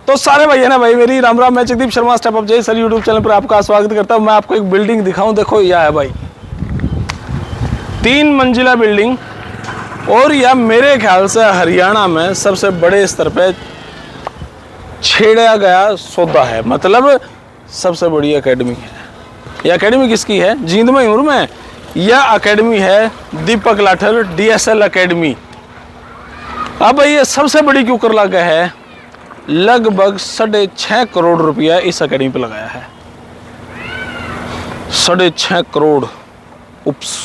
तो सारे भाई है ना भाई, मेरी राम राम। मैं जगदीप शर्मा स्टेप अप जय सर यूट्यूब चैनल पर आपका स्वागत करता हूँ। मैं आपको एक बिल्डिंग दिखाऊं। देखो यह है भाई 3 मंजिला बिल्डिंग, और यह मेरे ख्याल से हरियाणा में सबसे बड़े स्तर पे छेड़ा गया सौदा है। मतलब सबसे बड़ी एकेडमी है। यह एकेडमी किसकी है? जींद में उम्र में यह एकेडमी है दीपक लाठर DSL एकेडमी। अब ये सबसे बड़ी क्यों कर लगा है? लगभग 6.5 करोड़ रुपया इस एकेडमी पे लगाया है। 6.5 करोड़। उप्स।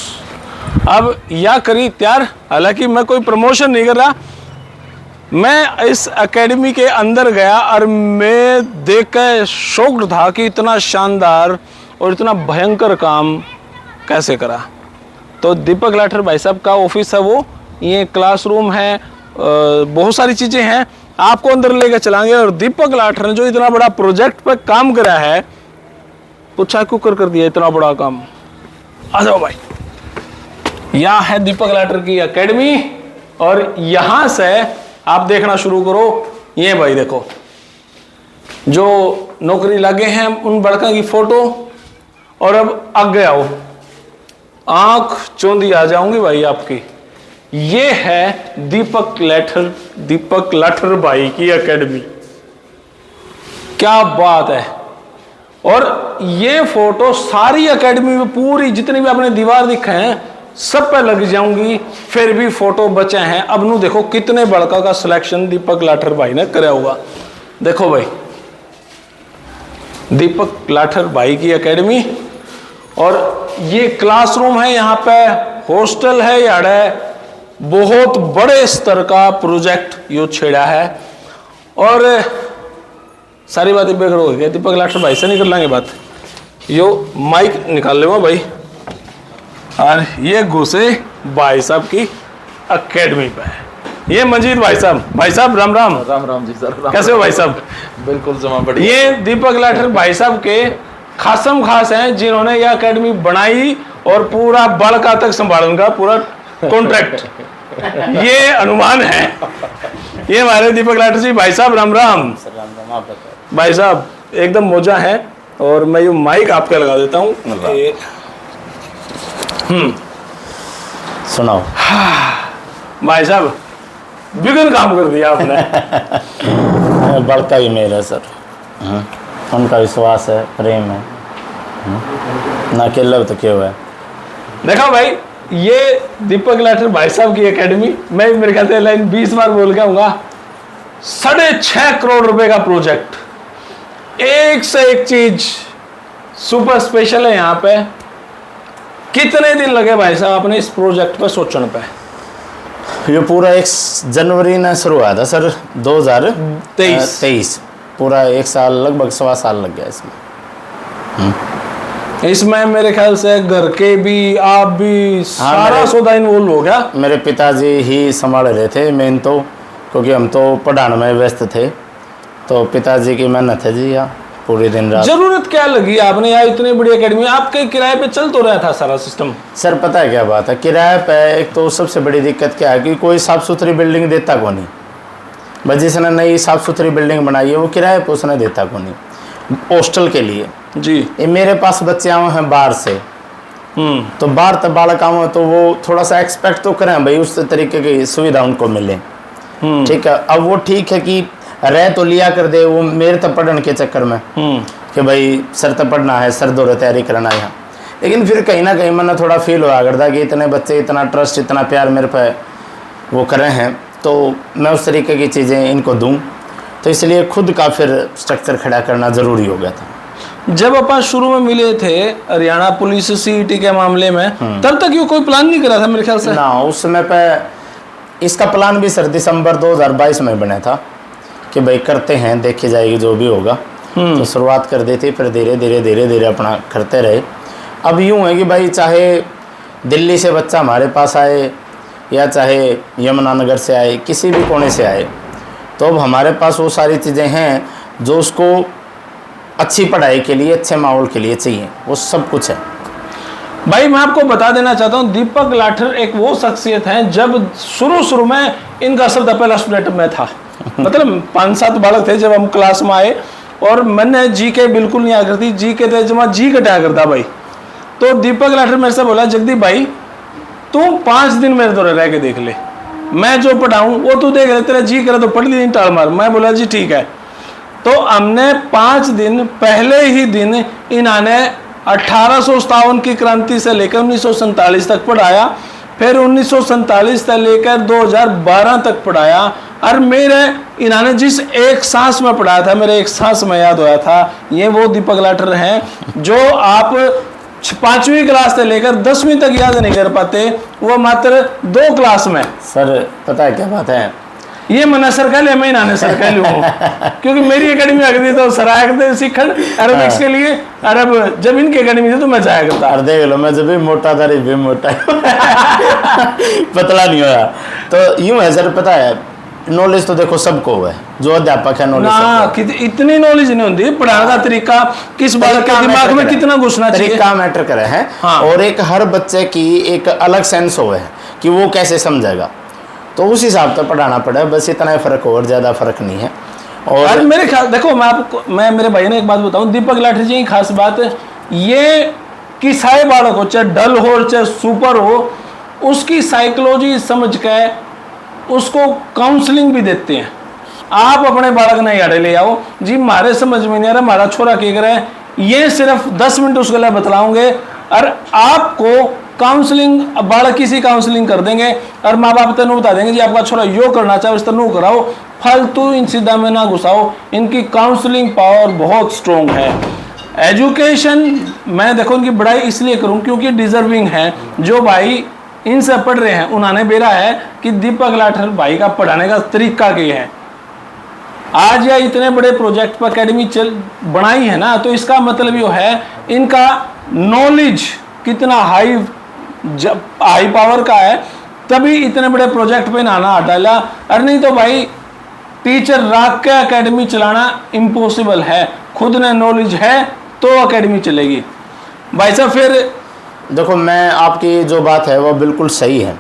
अब यह करी तैयार। हालांकि मैं कोई प्रमोशन नहीं कर रहा, मैं इस एकेडमी के अंदर गया और मैं देख कर शॉक्ड था कि इतना शानदार और इतना भयंकर काम कैसे करा। तो दीपक लाठर भाई साहब का ऑफिस है, वो ये क्लासरूम है, बहुत सारी चीजें हैं, आपको अंदर लेकर चलाएंगे। और दीपक लाठर ने जो इतना बड़ा प्रोजेक्ट पे काम करा है, पूछा क्यों कर दिया इतना बड़ा काम। आ जाओ भाई, यह है दीपक लाठर की एकेडमी और यहां से आप देखना शुरू करो। ये भाई देखो जो नौकरी लगे हैं उन बड़का की फोटो। और अब आगे आओ, आंख चौंधी आ जाऊंगी भाई आपकी। ये है दीपक लाठर भाई की एकेडमी। क्या बात है। और ये फोटो सारी एकेडमी में पूरी जितनी भी आपने दीवार दिखे हैं सब पे लग जाऊंगी, फिर भी फोटो बचे हैं। अब नू देखो कितने बड़का का सिलेक्शन दीपक लाठर भाई ने कराया हुआ। देखो भाई दीपक लाठर भाई की एकेडमी, और ये क्लासरूम है, यहाँ पे हॉस्टल है, यार है। बहुत बड़े स्तर का प्रोजेक्ट यो छेड़ा है। और सारी बातें बेकार हो गई। दीपक लाठर भाई से नहीं कर लेंगे बात। यो माइक निकाल ले भाई, और ये घुसे भाई साहब की एकेडमी पे। ये मंजीत भाई साहब राम राम। राम राम जी सर। कैसे हो भाई साहब? बिल्कुल जमा बढ़िया। ये दीपक लाठर भाई साहब के खासम खास हैं जिन्होंने यह एकेडमी बनाई और पूरा बड़का तक संभाल उनका पूरा कॉन्ट्रैक्ट। ये अनुमान है। ये हमारे दीपक लाठर जी भाई साहब राम राम। भाई साहब एकदम मौजा है। और मैं ये माइक आपका लगा देता हूँ। सुनाओ भाई साहब बिगन काम कर दिया आपने। बड़का ही मेरा सर। उनका विश्वास है, प्रेम है ना, अकेला तो क्यों है। देखो भाई ये दीपक लाठर भाई साहब की एकेडमी, मैं मेरे ख्याल से लाइन 20 बार बोल के आऊंगा। 6.5 करोड़ रुपए का प्रोजेक्ट, एक से एक चीज सुपर स्पेशल है। यहाँ पे कितने दिन लगे भाई साहब अपने इस प्रोजेक्ट पे सोचने पे? ये पूरा 1 जनवरी ने शुरू हुआ था सर, 2023। पूरा 1 साल, लगभग 1.25 साल लग गया इसमें। इसमें मेरे ख्याल से घर के भी, आप भी, सारा सौदा इन्वॉल्व हो गया। मेरे पिताजी ही संभाल रहे थे मेन तो, क्योंकि हम तो पढ़ाने में व्यस्त थे। तो पिताजी की मेहनत है जी यहाँ पूरी दिन रात। जरूरत क्या लगी आपने यार इतनी बड़ी एकेडमी? आपके किराए पे चल तो रहा था सारा सिस्टम। सर पता है क्या बात है, किराए पे एक तो सबसे बड़ी दिक्कत क्या है कि कोई साफ़ सुथरी बिल्डिंग देता को नहीं। बस जिसने नई साफ़ सुथरी बिल्डिंग बनाई है वो किराए पे उसने देता को नहीं, हॉस्टल के लिए जी। ये मेरे पास बच्चे आए हैं बाहर से, तो बाहर तब बालक आए तो वो थोड़ा सा एक्सपेक्ट तो करें भाई उस तरीके की सुविधा उनको मिले। ठीक है, अब वो ठीक है कि रह तो लिया कर दे वो मेरे तब पढ़ने के चक्कर में कि भाई सर तब पढ़ना है, सर दो तैयारी करना है यहाँ। लेकिन फिर कहीं ना कहीं मैंने थोड़ा फील हुआ करता कि इतने बच्चे इतना ट्रस्ट, इतना प्यार मेरे पे वो कर रहे हैं, तो मैं उस तरीके की चीज़ें इनको दूँ। तो इसलिए खुद का फिर स्ट्रक्चर खड़ा करना ज़रूरी हो गया था। जब अपन शुरू में मिले थे हरियाणा पुलिस CET के मामले में, तब तक ये कोई प्लान नहीं करा था मेरे ख्याल से ना। उस समय पे इसका प्लान भी सर दिसंबर 2022 में बना था कि भाई करते हैं, देखी जाएगी जो भी होगा। तो शुरुआत कर दी थी, फिर धीरे धीरे अपना करते रहे। अब यूँ है कि भाई चाहे दिल्ली से बच्चा हमारे पास आए या चाहे यमुनानगर से आए, किसी भी कोने से आए, तो अब हमारे पास वो सारी चीज़ें हैं जो उसको अच्छी पढ़ाई के लिए, अच्छे माहौल के लिए चाहिए, वो सब कुछ है। भाई मैं आपको बता देना चाहता हूँ दीपक लाठर एक वो शख्सियत है, जब शुरू में इनका सर पहला स्टूडेंट में था। मतलब 5-7 बालक थे जब हम क्लास में आए, और मैंने जीके बिल्कुल नहीं आया करती, जीके थे जमा जी कटाया करता भाई। तो दीपक लाठर मेरे से बोला, जगदीप भाई तू 5 दिन मेरे दौरे रह के देख ले, मैं जो पढ़ाऊं वो तू देख ले, तेरा जी करे तो पढ़ ली, नहीं टाल मार। मैं बोला जी ठीक है। तो हमने 5 दिन पहले ही दिन इन्होंने 1857 की क्रांति से लेकर 1947 तक पढ़ाया, फिर 1947 से लेकर 2012 तक पढ़ाया। और मेरे इन्होंने जिस एक सांस में पढ़ाया था, मेरे एक सांस में याद होया था, ये वो दीपक लाठर हैं जो आप 5वीं क्लास से लेकर 10वीं तक याद नहीं कर पाते, वो मात्र 2 क्लास में। सर पता है क्या बात है, ये मना सरकार है, मैं इन्होंने सरकार हूँ क्योंकि मेरी एकेडमी आ गई तो सराय करते सीखन अरबिक्स के लिए, अरब जब इनकी एकेडमी थी तो मैं जाया करता। और देख लो, मैं जब भी मोटा था भी मोटा पतला नहीं होया। तो यूं है सर, पता है नॉलेज तो देखो सबको है, जो अध्यापक है नॉलेज ना इतनी नॉलेज नहीं होती, पढ़ाने का तरीका किस बालक के दिमाग में कितना घुसना चाहिए, तरीका मैटर करे है। हाँ। और एक हर बच्चे की एक अलग सेंस हो है कि वो कैसे समझेगा, तो उस हिसाब से पढ़ाना पड़े, बस इतना ही फर्क हो, और ज्यादा फर्क नहीं है। और मेरे ख्याल देखो, मैं मेरे भाई ने एक बात बताऊं, दीपक लाठर जी की खास बात ये कि सारे बालक हो, चाहे डल हो चाहे सुपर हो, उसकी साइकोलॉजी समझ के उसको काउंसलिंग भी देते हैं। आप अपने बालक ने यारे ले आओ जी, मारे समझ में नहीं आ रहा, हमारा छोरा क्या करे, ये सिर्फ 10 मिनट उसके लिए बतलाओगे और आपको काउंसलिंग, बालक की सी काउंसलिंग कर देंगे और माँ बाप तेन बता देंगे जी आपका छोरा यो करना चाहे उस तरह कराओ, फालतू इन सीधा में ना घुसाओ। इनकी काउंसलिंग पावर बहुत स्ट्रोंग है। एजुकेशन मैं देखो इनकी बड़ाई इसलिए करूं क्योंकि डिजर्विंग है। जो भाई इनसे पढ़ रहे हैं उन्होंने बेरा है कि दीपक लाठर भाई का पढ़ाने का तरीका क्या है। आज या इतने बड़े प्रोजेक्ट पर अकेडमी बनाई है ना, तो इसका मतलब ये है इनका नॉलेज कितना हाई पावर का है, तभी इतने बड़े प्रोजेक्ट पे नाना डाला। और नहीं तो भाई टीचर रख के एकेडमी चलाना इम्पॉसिबल है, खुद ने नॉलेज है तो एकेडमी चलेगी। भाई साहब फिर देखो, मैं आपकी जो बात है वो बिल्कुल सही है।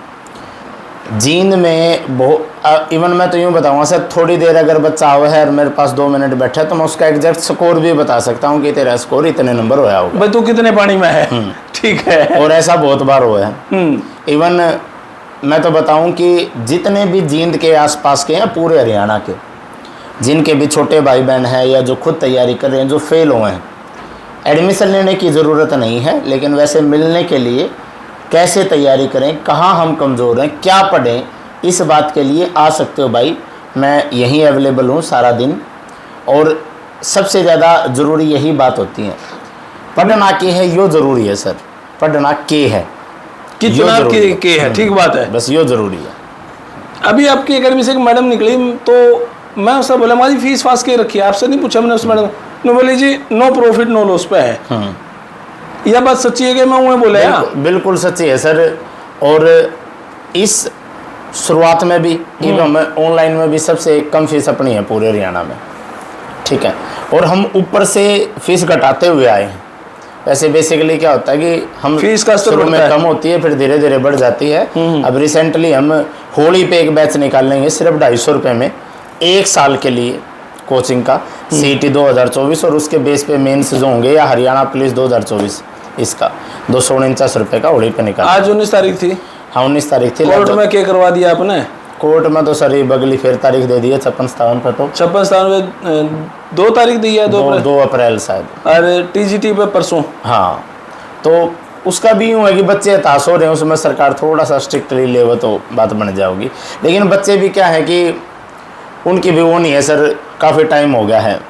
जींद में बहुत इवन मैं तो यूँ बताऊँगा सर, थोड़ी देर अगर बच्चा हुआ है और मेरे पास 2 मिनट बैठा है तो मैं उसका एग्जैक्ट स्कोर भी बता सकता हूँ कि तेरा स्कोर इतने नंबर होया होगा, भाई तू कितने पानी में है। ठीक है, और ऐसा बहुत बार हुआ है। इवन मैं तो बताऊं कि जितने भी जींद के आसपास के हैं, पूरे हरियाणा के, जिनके भी छोटे भाई बहन हैं या जो खुद तैयारी कर रहे हैं, जो फेल हुए हैं, एडमिशन लेने की ज़रूरत नहीं है, लेकिन वैसे मिलने के लिए कैसे तैयारी करें, कहाँ हम कमज़ोर हैं, क्या पढ़ें, इस बात के लिए आ सकते हो भाई। मैं यहीं अवेलेबल हूँ सारा दिन। और सबसे ज़्यादा ज़रूरी यही बात होती है, पढ़ना के है यो ज़रूरी है सर, पढ़ना के है कितना के है, ठीक बात है, बस यो ज़रूरी है। अभी आपकी एकेडमी से एक मैडम निकली तो मैं उससे बोला हमारी फीस फास के रखी है, आपसे नहीं पूछा मैंने उस मैडम ने, बोली जी नो प्रॉफिट नो लॉस पे है। यह बात सच्ची है कि मैं उन्हें बोला? बिल्कुल सच्ची है सर। और इस शुरुआत में भी ऑनलाइन में भी सबसे कम फीस अपनी है पूरे हरियाणा में, ठीक है। और हम ऊपर से फीस घटाते हुए आए हैं। वैसे बेसिकली क्या होता है कि हम फीस का शुरू में कम होती है, फिर धीरे धीरे बढ़ जाती है। अब रिसेंटली हम होली पे एक बैच निकाल लेंगे सिर्फ 250 रुपये में, 1 साल के लिए कोचिंग का, CET 2024, और उसके बेस पे मेंस जो होंगे या हरियाणा पुलिस 2024, इसका 249 रुपये का होली पे निकाल। आज 19 तारीख थी। हाँ 19 तारीख थी। कोर्ट में क्या करवा दिया आपने? कोर्ट में तो सर ये बगली फिर तारीख दे दी है 56-57 पे, तो 56-57 में 2 तारीख दी है, 2 अप्रैल शायद, और TGT पे परसों। हाँ, तो उसका भी यूँ है कि बच्चे हताश हो रहे हैं, उसमें सरकार थोड़ा सा स्ट्रिक्टली ले वो तो बात बन जाओगी। लेकिन बच्चे भी क्या है कि उनकी भी वो नहीं है सर, काफ़ी टाइम हो गया है,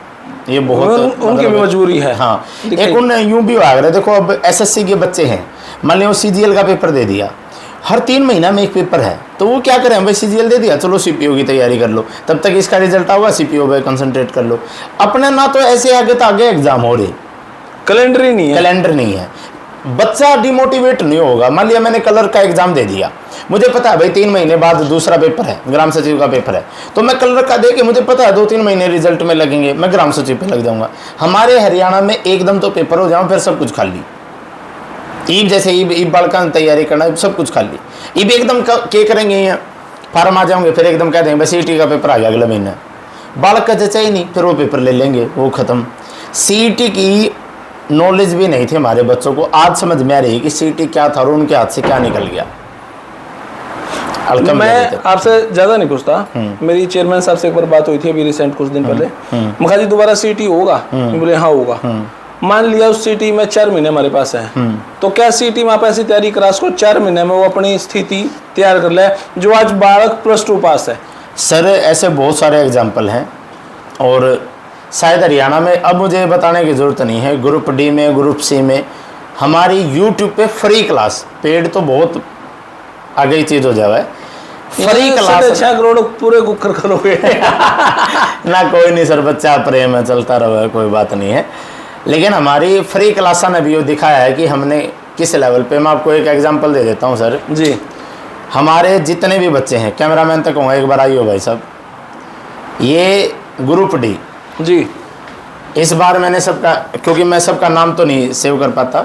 ये बहुत उनकी भी मजबूरी है। हाँ, एक उन यूँ भी भाग रहे। देखो अब SSC के बच्चे हैं, मान लो CGL का पेपर दे दिया, हर 3 महीना में एक पेपर है, तो वो क्या करें भाई, CGL दे दिया, चलो CPO की तैयारी कर लो, तब तक इसका रिजल्ट आएगा, CPO पे कंसंट्रेट कर लो। अपने ना तो ऐसे आगे तो आगे एग्जाम हो रहे, कैलेंडर ही नहीं है, कैलेंडर नहीं है, बच्चा डिमोटिवेट नहीं होगा। मान लिया मैंने कलर का एग्जाम दे दिया, मुझे पता है भाई 3 महीने बाद दूसरा पेपर है, ग्राम सचिव का पेपर है, तो मैं कलर का दे के मुझे पता है 2-3 महीने रिजल्ट में लगेंगे, मैं ग्राम सचिव पे लग जाऊंगा। हमारे हरियाणा में एकदम तो पेपर हो जाओ, फिर सब कुछ खाली, ईब जैसे ईब बालका तैयारी करना, सब कुछ खाली, ईब एकदम के करेंगे यहाँ फार्म आ जाओगे फिर एकदम कह देंगे बस सीईटी का पेपर आ गया अगले महीने, बालक का जचा ही नहीं, फिर वो पेपर ले लेंगे, वो ख़त्म। सीईटी की नॉलेज भी नहीं थी हमारे बच्चों को, आज समझ में आ रही है कि सीईटी क्या था और उनके हाथ से क्या निकल गया। मैं आपसे ज़्यादा नहीं पूछता, मेरी चेयरमैन साहब से एक बार बात हुई थी अभी रिसेंट कुछ दिन पहले, मखा जी दोबारा सीईटी होगा? बोले हाँ होगा। मान लिया उस सीईटी में 4 महीने हमारे पास है, तो क्या सीईटी में आप ऐसी तैयारी करा उसको 4 महीने में वो अपनी स्थिति तैयार कर ले जो आज बालक +2 पास है? सर ऐसे बहुत सारे एग्जाम्पल हैं, और शायद हरियाणा में अब मुझे बताने की ज़रूरत नहीं है, ग्रुप डी में ग्रुप सी में हमारी यूट्यूब पे फ्री क्लास, पेड तो बहुत आगे ही चीज़ हो जावा है, फ्री क्लास 6 करोड़ पूरे कुकर करोगे। ना कोई नहीं सर, बच्चा प्रेम है चलता रहा, कोई बात नहीं है, लेकिन हमारी फ्री क्लासा ने भी वो दिखाया है कि हमने किस लेवल पे। मैं आपको एक एग्जांपल दे देता हूँ सर जी। हमारे जितने भी बच्चे हैं, कैमरामैन तक कहूँगा एक बार आइए भाई साहब, ये ग्रुप डी जी, इस बार मैंने सबका, क्योंकि मैं सबका नाम तो नहीं सेव कर पाता,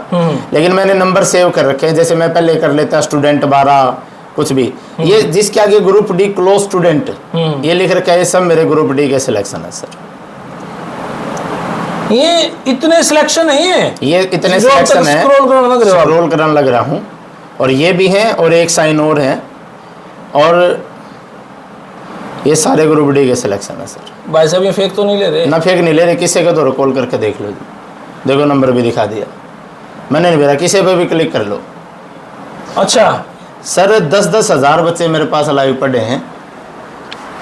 लेकिन मैंने नंबर सेव कर रखे हैं, जैसे मैं पहले कर लेता स्टूडेंट 12 कुछ भी, ये जिसके आगे ग्रुप डी क्लोज स्टूडेंट ये लिख रखा है, ये सब मेरे ग्रुप डी के सिलेक्शन है सर। ये इतने सिलेक्शन नहीं है, ये इतने सिलेक्शन है, स्क्रॉल करने लग रहा हूँ, और ये भी है और एक साइन और है, और ये सारे ग्रुप डी के सिलेक्शन है सर। भाई साहब ये फेक तो नहीं ले रहे? ना फेक नहीं ले रहे, किसी का तो कॉल करके देख लो जी, देखो नंबर भी दिखा दिया मैंने, नहीं भेजा, किसी पे भी क्लिक कर लो। अच्छा सर 10-10 हज़ार बच्चे मेरे पास लाइव पढ़े हैं,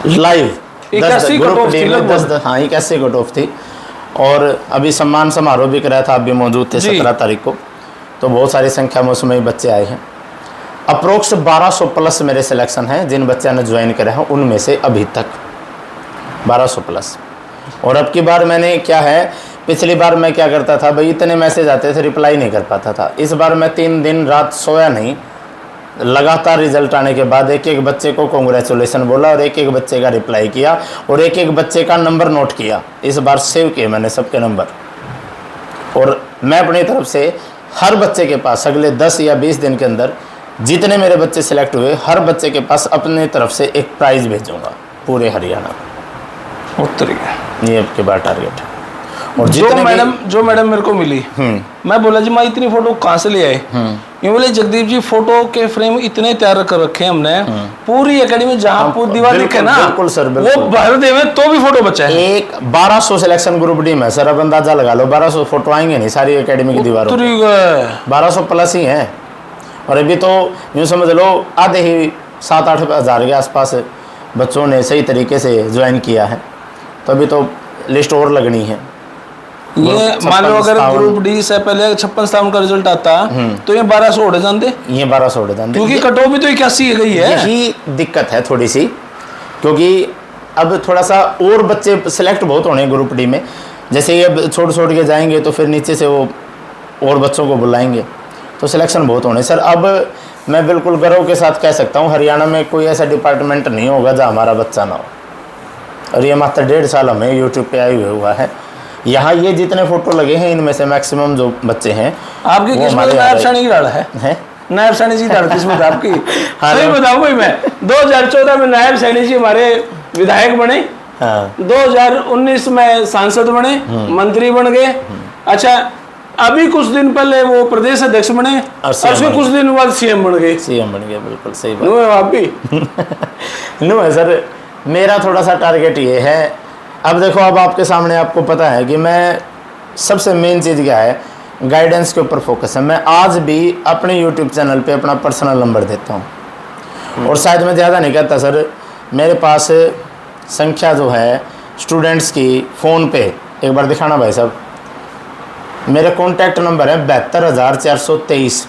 लाइव 81 कट ऑफ थी लगभग। हाँ 81 कट ऑफ थी, और अभी सम्मान समारोह भी कराया था, आप भी मौजूद थे 17 तारीख को, तो बहुत सारी संख्या में उसमें बच्चे आए हैं। अप्रोक्स 1200 प्लस मेरे सिलेक्शन हैं, जिन बच्चों ने ज्वाइन करे हैं उनमें से अभी तक 1200 प्लस। और अब की बार मैंने क्या है, पिछली बार मैं क्या करता था भाई, इतने मैसेज आते थे रिप्लाई नहीं कर पाता था, इस बार मैं 3 दिन रात सोया नहीं, लगातार रिजल्ट आने के बाद एक एक बच्चे को कॉन्ग्रेचुलेसन बोला, और एक एक बच्चे का रिप्लाई किया, और एक एक बच्चे का नंबर नोट किया, इस बार सेव किए मैंने सबके नंबर, और मैं अपनी तरफ से हर बच्चे के पास अगले 10 या 20 दिन के अंदर जितने मेरे बच्चे सिलेक्ट हुए, हर बच्चे के पास अपने तरफ से एक प्राइज़ भेजूंगा पूरे हरियाणा में। ये आपके बार टारगेट है। और जो मैडम मेरे को मिली, मैं बोला जी मैं इतनी फोटो कहाँ से ले आए? ये बोले जगदीप जी फोटो के फ्रेम इतने तैयार कर रखे हैं हमने, पूरी एकेडमी जहाँ पूरी दीवार दिखे ना, बिल्कुल सर बिल्कुल, वो भर दे में तो भी फोटो बचा है। एक 1200 सिलेक्शन ग्रुप डी में सर, अब अंदाजा लगा लो 1200 फोटो आएंगे नहीं सारी एकेडमी की दीवारों पे, 1200 प्लस ही हैं। और अभी तो यूँ समझ लो आधे ही 7-8 हज़ार के आसपास बच्चों ने सही तरीके से ज्वाइन किया है, तो अभी तो लिस्ट और लगनी है। ये मान लो अगर ग्रुप डी से पहले 56 का रिजल्ट आता तो ये 1200 उड़ जाते, ये 1200 उड़ जाते, क्योंकि कट ऑफ भी तो 81 गई है। यही दिक्कत है थोड़ी सी, क्योंकि अब थोड़ा सा और बच्चे सिलेक्ट बहुत होने ग्रुप डी में, जैसे ये अब छोड़ के जाएंगे तो फिर नीचे से वो और बच्चों को बुलाएंगे, तो सिलेक्शन बहुत होने सर। अब मैं बिल्कुल गर्व के साथ कह सकता हूँ हरियाणा में कोई ऐसा डिपार्टमेंट नहीं होगा जहाँ हमारा बच्चा ना हो, और ये मात्र 1.5 साल हमें यूट्यूब पे आए हुआ है। यहाँ ये जितने फोटो लगे हैं इनमें से मैक्सिमम जो बच्चे हैं आपकी किस्मत नायब सानी की दाढ़ है? नायब सानी जी दाढ़ किस्मत आपकी। सही बताऊँ भाई, मैं 2014 में नायब सानी जी हमारे विधायक बने, 2019 में सांसद बने, मंत्री बन गए। अच्छा अभी कुछ दिन पहले वो प्रदेश अध्यक्ष बने, और उसके कुछ दिन बाद सीएम बन गए। बिल्कुल सही बात। आप भी नो है सर, मेरा थोड़ा सा टारगेट ये है। अब देखो, अब आपके सामने आपको पता है कि मैं सबसे मेन चीज़ क्या है, गाइडेंस के ऊपर फोकस है। मैं आज भी अपने यूट्यूब चैनल पे अपना पर्सनल नंबर देता हूँ, और शायद मैं ज़्यादा नहीं कहता सर, मेरे पास संख्या जो है स्टूडेंट्स की फ़ोन पे, एक बार दिखाना भाई साहब, मेरे कॉन्टैक्ट नंबर है 72,423।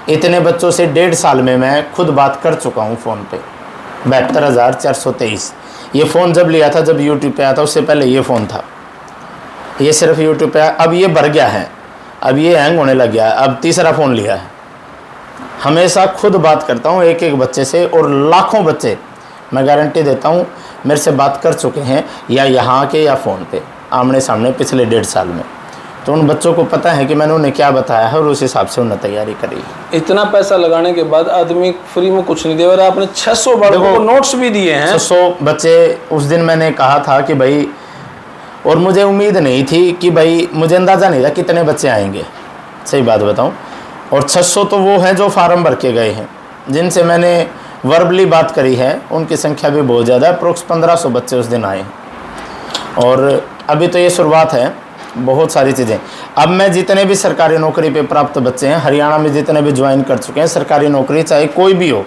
इतने बच्चों से 1.5 साल में मैं खुद बात कर चुका हूँ फ़ोन पे, 72,423। ये फ़ोन जब लिया था, जब यूट्यूब पे आया था, उससे पहले ये फ़ोन था, ये सिर्फ यूट्यूब पे आया। अब ये भर गया है, अब ये हैंग होने लग गया है, अब तीसरा फ़ोन लिया है। हमेशा खुद बात करता हूँ एक एक बच्चे से, और लाखों बच्चे मैं गारंटी देता हूँ मेरे से बात कर चुके हैं, या यहाँ के या फ़ोन पे आमने सामने पिछले 1.5 साल में। तो उन बच्चों को पता है कि मैंने उन्हें क्या बताया है और उस हिसाब से उन्हें तैयारी करी। इतना पैसा लगाने के बाद आदमी फ्री में कुछ नहीं दे रहा। आपने 600 बालकों को नोट्स भी दिए हैं। 600 बच्चे उस दिन मैंने कहा था कि भाई, और मुझे उम्मीद नहीं थी कि भाई, मुझे अंदाज़ा नहीं था कितने बच्चे आएंगे, सही बात बताऊं। और 600 तो वो हैं जो फार्म भर के गए हैं, जिनसे मैंने वर्बली बात करी है उनकी संख्या भी बहुत ज़्यादा है। अप्रोक्स 1500 बच्चे उस दिन आए। और अभी तो ये शुरुआत है, बहुत सारी चीज़ें। अब मैं जितने भी सरकारी नौकरी पे प्राप्त बच्चे हैं हरियाणा में, जितने भी ज्वाइन कर चुके हैं सरकारी नौकरी, चाहे कोई भी हो,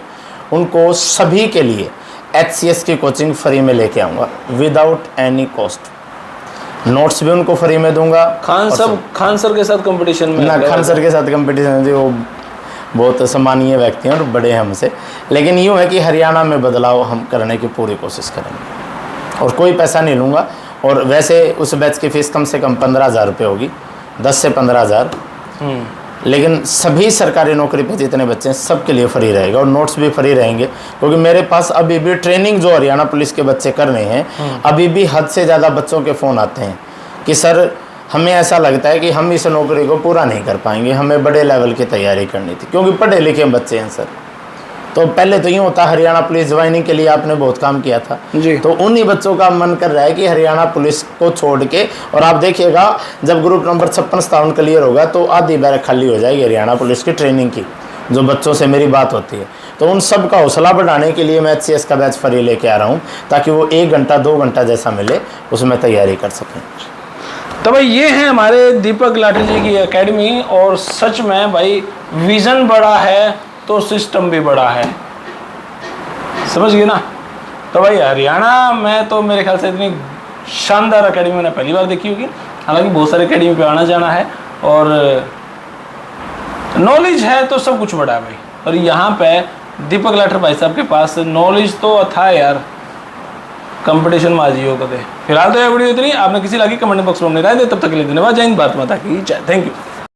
उनको सभी के लिए HCS की कोचिंग फ्री में लेके आऊँगा विदाउट एनी कॉस्ट। नोट्स भी उनको फ्री में दूंगा। खान सर के साथ कंपटीशन में ना, खान सर के साथ कंपटीशन, वो बहुत सम्मानीय व्यक्ति हैं और बड़े हैं हमसे, लेकिन यूँ है कि हरियाणा में बदलाव हम करने की पूरी कोशिश करेंगे और कोई पैसा नहीं लूँगा। और वैसे उस बैच की फ़ीस कम से कम 15,000 रुपये होगी, 10 से 15,000। लेकिन सभी सरकारी नौकरी पे जितने बच्चे हैं सबके लिए फ्री रहेगा और नोट्स भी फ्री रहेंगे, क्योंकि मेरे पास अभी भी ट्रेनिंग जो हरियाणा पुलिस के बच्चे कर रहे हैं, अभी भी हद से ज़्यादा बच्चों के फ़ोन आते हैं कि सर हमें ऐसा लगता है कि हम इस नौकरी को पूरा नहीं कर पाएंगे, हमें बड़े लेवल की तैयारी करनी थी, क्योंकि पढ़े लिखे बच्चे हैं सर। तो पहले तो यूँ होता, हरियाणा पुलिस ज्वाइनिंग के लिए आपने बहुत काम किया था जी, तो उन्हीं बच्चों का मन कर रहा है कि हरियाणा पुलिस को छोड़ के, और आप देखिएगा जब ग्रुप नंबर 56-57 क्लियर होगा तो आधी बैरक खाली हो जाएगी हरियाणा पुलिस की ट्रेनिंग की, जो बच्चों से मेरी बात होती है। तो उन सब का हौसला बढ़ाने के लिए मैं HCS का बैच फ्री लेके आ रहा हूँ, ताकि वो 1 घंटा 2 घंटा जैसा मिले उसमें तैयारी कर सकें। तो भाई ये है हमारे दीपक लाठी जी की एकेडमी। और सच में भाई विज़न बड़ा है तो सिस्टम भी बड़ा है, समझ गए ना। तो भाई हरियाणा में तो मेरे ख्याल से इतनी शानदार एकेडमी मैंने पहली बार देखी होगी। हालांकि बहुत सारे एकेडमी पे आना जाना है और नॉलेज है तो सब कुछ बड़ा है भाई। और यहाँ पे दीपक लाठी भाई साहब के पास नॉलेज तो था यार, कंपटीशन में आज ही हो कदे। फिलहाल तो ये वीडियो इतनी। आपने किसी लगी कमेंट बॉक्स में अपनी राय दे। तब तक के लिए धन्यवाद। जय हिंद, भारत माता की जय। Thank you.